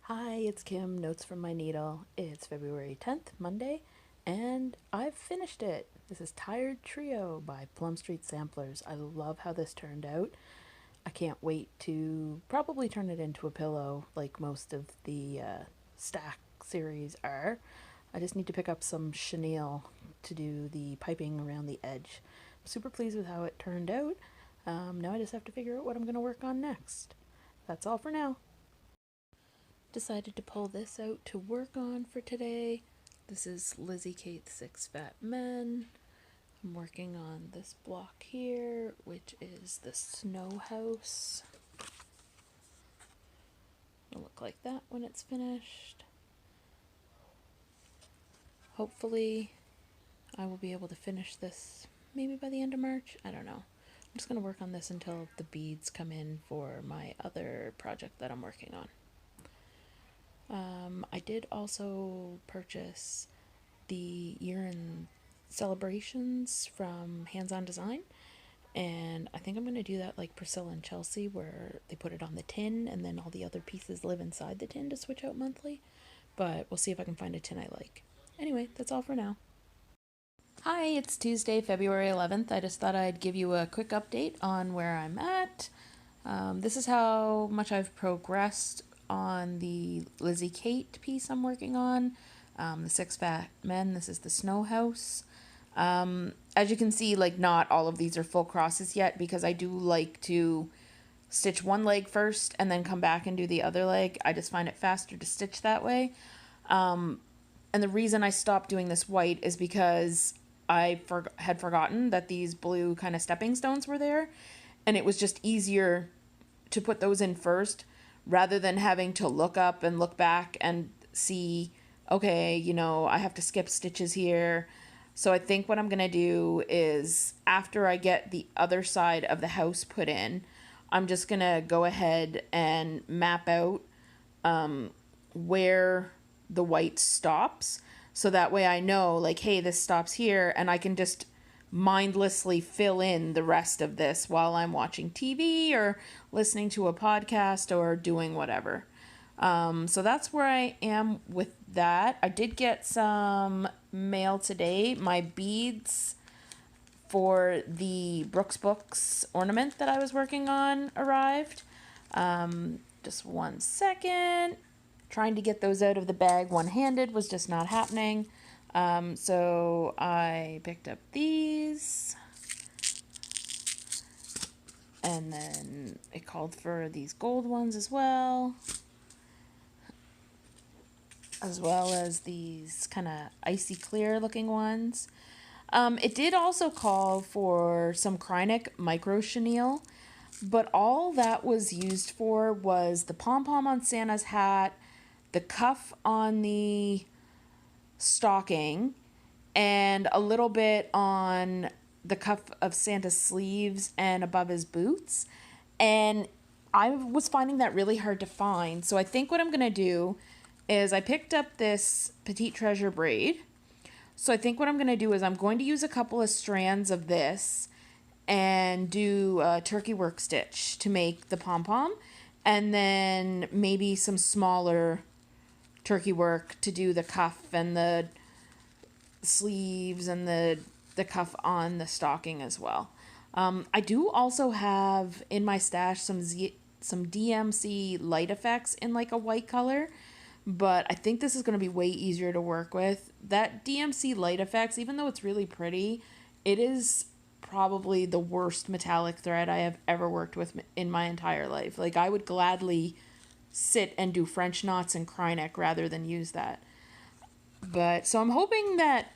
Hi, it's Kim, Notes from My Needle. It's February 10th, Monday, and I've finished it. This is Tired Trio by Plum Street Samplers. I love how this turned out. I can't wait to probably turn it into a pillow like most of the Stack series are. I just need to pick up some chenille to do the piping around the edge. I'm super pleased with how it turned out. Now I just have to figure out what I'm going to work on next. That's all for now. Decided to pull this out to work on for today. This is Lizzie Kate's Six Fat Men. I'm working on this block here, which is the snow house. It'll look like that when it's finished. Hopefully I will be able to finish this maybe by the end of March. I don't know. I'm just going to work on this until the beads come in for my other project that I'm working on. I did also purchase the year-end celebrations from Hands On Design, and I think I'm going to do that like Priscilla and Chelsea, where they put it on the tin and then all the other pieces live inside the tin to switch out monthly. But we'll see if I can find a tin I like. Anyway, that's all for now. Hi, it's Tuesday, February 11th. I just thought I'd give you a quick update on where I'm at. This is how much I've progressed on the Lizzie Kate piece I'm working on. The Six Fat Men, this is the snow house. As you can see, like, not all of these are full crosses yet because I do like to stitch one leg first and then come back and do the other leg. I just find it faster to stitch that way. And the reason I stopped doing this white is because I had forgotten that these blue kind of stepping stones were there, and it was just easier to put those in first rather than having to look up and look back and see, okay, I have to skip stitches here. So I think what I'm going to do is, after I get the other side of the house put in, I'm just going to go ahead and map out where the white stops. So that way I know, like, hey, this stops here, and I can just mindlessly fill in the rest of this while I'm watching TV or listening to a podcast or doing whatever. So that's where I am with that. I did get some mail today. My beads for the Brooks Books ornament that I was working on arrived. Just one second. Trying to get those out of the bag one-handed was just not happening. So I picked up these, and then it called for these gold ones as well as these kind of icy clear looking ones. It did also call for some Krynic micro chenille, but all that was used for was the pom-pom on Santa's hat, the cuff on the stocking, and a little bit on the cuff of Santa's sleeves and above his boots. And I was finding that really hard to find. So I think what I'm going to do is, I picked up this Petite Treasure braid. So I think what I'm going to do is I'm going to use a couple of strands of this and do a turkey work stitch to make the pom-pom, and then maybe some smaller turkey work to do the cuff and the sleeves and the cuff on the stocking as well. I do also have in my stash some DMC light effects in like a white color, but I think this is going to be way easier to work with. That DMC light effects, even though it's really pretty, it is probably the worst metallic thread I have ever worked with in my entire life. Like, I would gladly sit and do French knots and Krynic rather than use that. But so I'm hoping that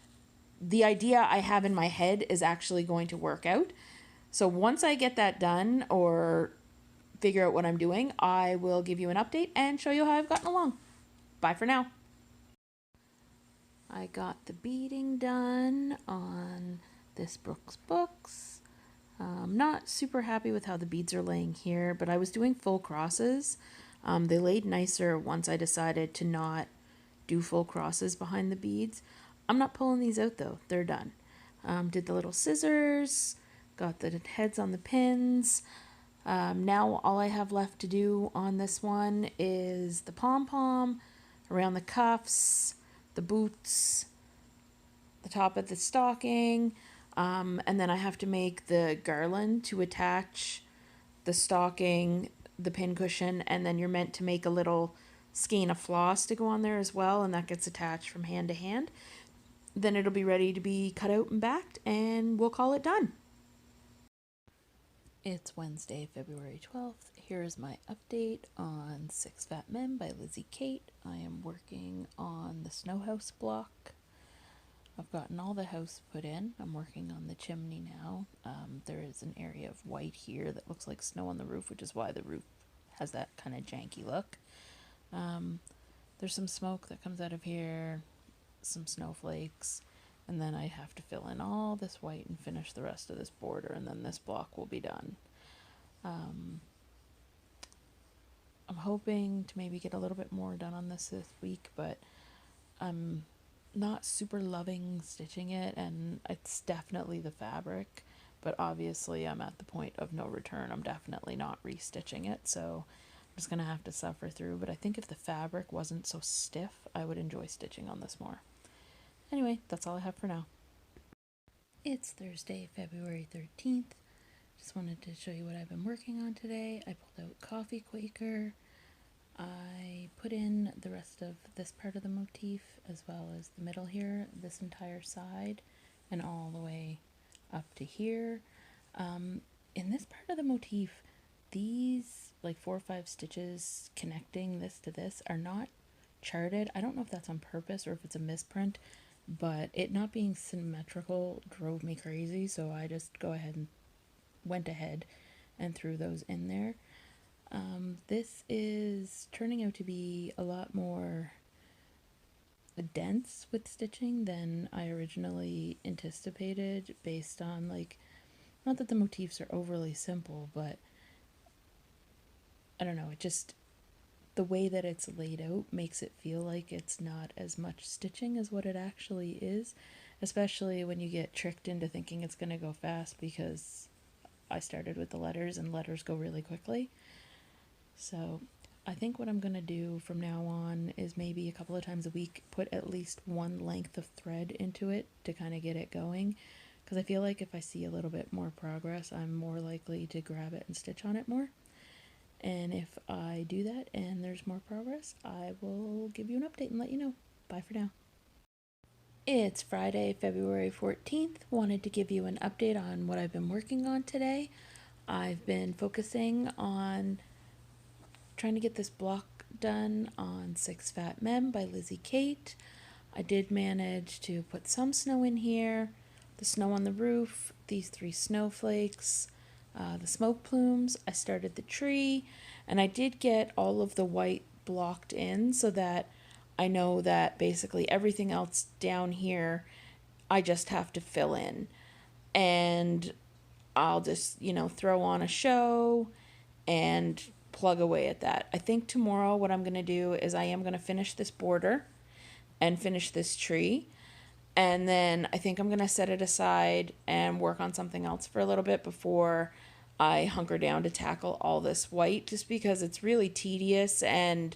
the idea I have in my head is actually going to work out. So once I get that done or figure out what I'm doing, I will give you an update and show you how I've gotten along. Bye for now. I got the beading done on this Brooks Books. Not super happy with how the beads are laying here, but I was doing full crosses. They laid nicer once I decided to not do full crosses behind the beads. I'm not pulling these out though, they're done. Did the little scissors, got the heads on the pins. Now all I have left to do on this one is the pom-pom, around the cuffs, the boots, the top of the stocking, and then I have to make the garland to attach the stocking, the pincushion, and then you're meant to make a little skein of floss to go on there as well, and that gets attached from hand to hand. Then it'll be ready to be cut out and backed, and we'll call it done. It's Wednesday, February 12th. Here is my update on Six Fat Men by Lizzie Kate. I am working on the snow house block. I've gotten all the house put in. I'm working on the chimney now. There is an area of white here that looks like snow on the roof, which is why the roof has that kind of janky look. There's some smoke that comes out of here, some snowflakes, and then I have to fill in all this white and finish the rest of this border, and then this block will be done. I'm hoping to maybe get a little bit more done on this week, but I'm not super loving stitching it, and it's definitely the fabric, but obviously I'm at the point of no return. I'm definitely not restitching it, so I'm just gonna have to suffer through. But I think if the fabric wasn't so stiff, I would enjoy stitching on this more. Anyway, that's all I have for now. It's Thursday, February 13th. Just wanted to show you what I've been working on today. I pulled out Coffee Quaker. I put in the rest of this part of the motif as well as the middle here, this entire side, and all the way up to here. In this part of the motif, these like 4 or 5 stitches connecting this to this are not charted. I don't know if that's on purpose or if it's a misprint, but it not being symmetrical drove me crazy, so I just went ahead and threw those in there. This is turning out to be a lot more dense with stitching than I originally anticipated, based on, like, not that the motifs are overly simple, but I don't know, it just, the way that it's laid out makes it feel like it's not as much stitching as what it actually is, especially when you get tricked into thinking it's going to go fast, because I started with the letters and letters go really quickly. So I think what I'm going to do from now on is maybe a couple of times a week put at least one length of thread into it to kind of get it going, because I feel like if I see a little bit more progress, I'm more likely to grab it and stitch on it more. And if I do that and there's more progress, I will give you an update and let you know. Bye for now. It's Friday, February 14th. Wanted to give you an update on what I've been working on today. I've been focusing on trying to get this block done on Six Fat Men by Lizzie Kate. I did manage to put some snow in here, the snow on the roof, these 3 snowflakes, the smoke plumes. I started the tree, and I did get all of the white blocked in so that I know that basically everything else down here I just have to fill in, and I'll just, throw on a show and plug away at that. I think tomorrow what I'm going to do is I am going to finish this border and finish this tree, and then I think I'm going to set it aside and work on something else for a little bit before I hunker down to tackle all this white, just because it's really tedious and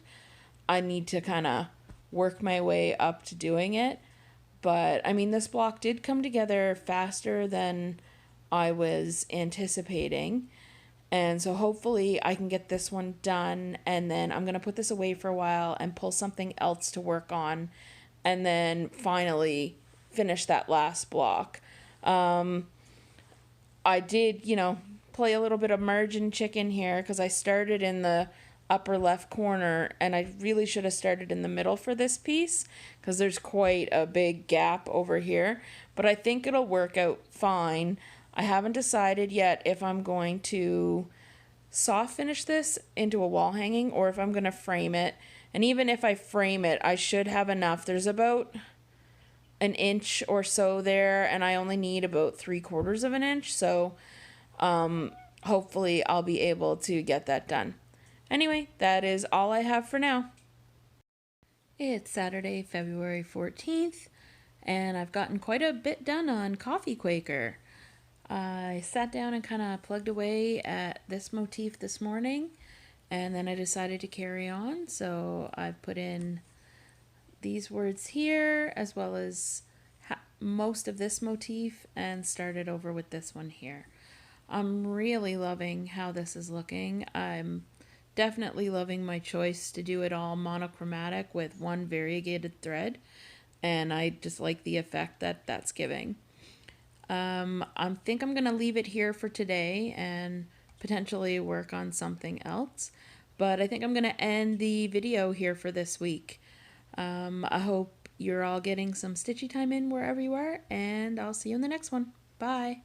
I need to kind of work my way up to doing it. But I mean, this block did come together faster than I was anticipating, and so hopefully I can get this one done, and then I'm going to put this away for a while and pull something else to work on, and then finally finish that last block. I did, play a little bit of margin chicken here, because I started in the upper left corner, and I really should have started in the middle for this piece, because there's quite a big gap over here, but I think it'll work out fine. I haven't decided yet if I'm going to soft finish this into a wall hanging or if I'm going to frame it. And even if I frame it, I should have enough. There's about an inch or so there, and I only need about 3/4 of an inch. So hopefully I'll be able to get that done. Anyway, that is all I have for now. It's Saturday, February 14th, and I've gotten quite a bit done on Coffee Quaker. I sat down and kind of plugged away at this motif this morning, and then I decided to carry on. So I've put in these words here as well as most of this motif and started over with this one here. I'm really loving how this is looking. I'm definitely loving my choice to do it all monochromatic with one variegated thread, and I just like the effect that that's giving. I think I'm going to leave it here for today and potentially work on something else. But I think I'm going to end the video here for this week. I hope you're all getting some stitchy time in wherever you are, and I'll see you in the next one. Bye.